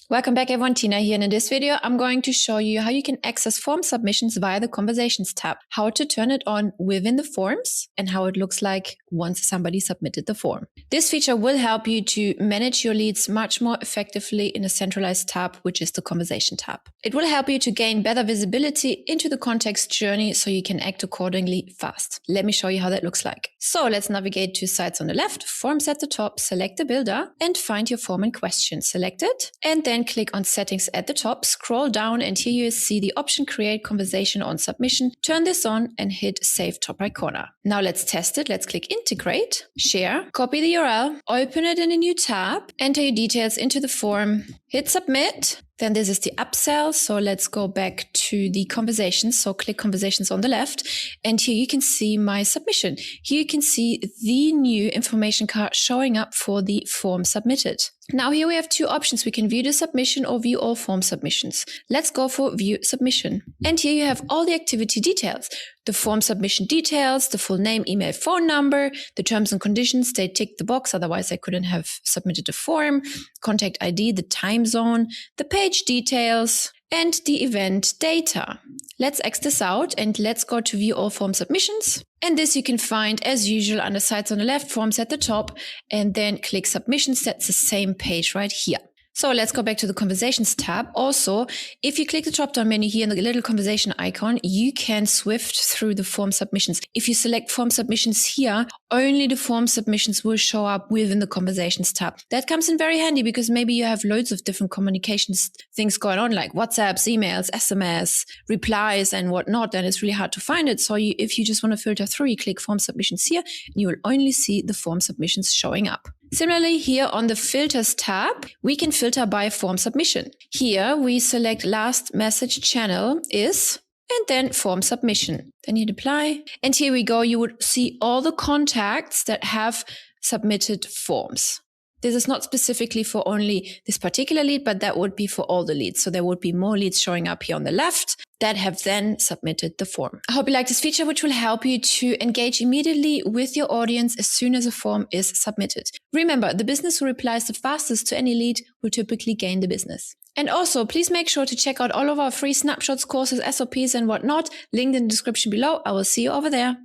Welcome back everyone, Tina here, and in this video I'm going to show you how you can access form submissions via the Conversations tab, how to turn it on within the forms, and how it looks like once somebody submitted the form. This feature will help you to manage your leads much more effectively in a centralized tab, which is the Conversation tab. It will help you to gain better visibility into the context journey so you can act accordingly fast. Let me show you how that looks like. So let's navigate to sites on the left, forms at the top, select the builder and find your form in question. Select it and then click on settings at the top, scroll down, and here you see the option create conversation on submission. Turn this on and hit save top right corner. Now let's test it. Let's click integrate, share, copy the URL, open it in a new tab, enter your details into the form, hit submit. Then this is the upsell. So let's go back to the conversations. So click conversations on the left. And here you can see my submission. Here you can see the new information card showing up for the form submitted. Now here we have two options. We can view the submission or view all form submissions. Let's go for view submission. And here you have all the activity details. The form submission details, the full name, email, phone number, the terms and conditions. They tick the box. Otherwise I couldn't have submitted the form. Contact ID, the time zone, the page details, and the event data. Let's X this out and let's go to view all form submissions. And this you can find as usual under sites on the left, forms at the top, and then click submissions. That's the same page right here. So let's go back to the Conversations tab. Also, if you click the drop-down menu here in the little conversation icon, you can swift through the form submissions. If you select form submissions here, only the form submissions will show up within the Conversations tab. That comes in very handy because maybe you have loads of different communications things going on, like WhatsApps, emails, SMS, replies, and whatnot, and it's really hard to find it. So if you just want to filter through, you click form submissions here, and you will only see the form submissions showing up. Similarly, here on the Filters tab, we can filter by form submission. Here we select last message channel is, and then form submission. Then hit apply. And here we go. You would see all the contacts that have submitted forms. This is not specifically for only this particular lead, but that would be for all the leads. So there would be more leads showing up here on the left that have then submitted the form. I hope you like this feature, which will help you to engage immediately with your audience as soon as a form is submitted. Remember, the business who replies the fastest to any lead will typically gain the business. And also, please make sure to check out all of our free snapshots, courses, SOPs, and whatnot, linked in the description below. I will see you over there.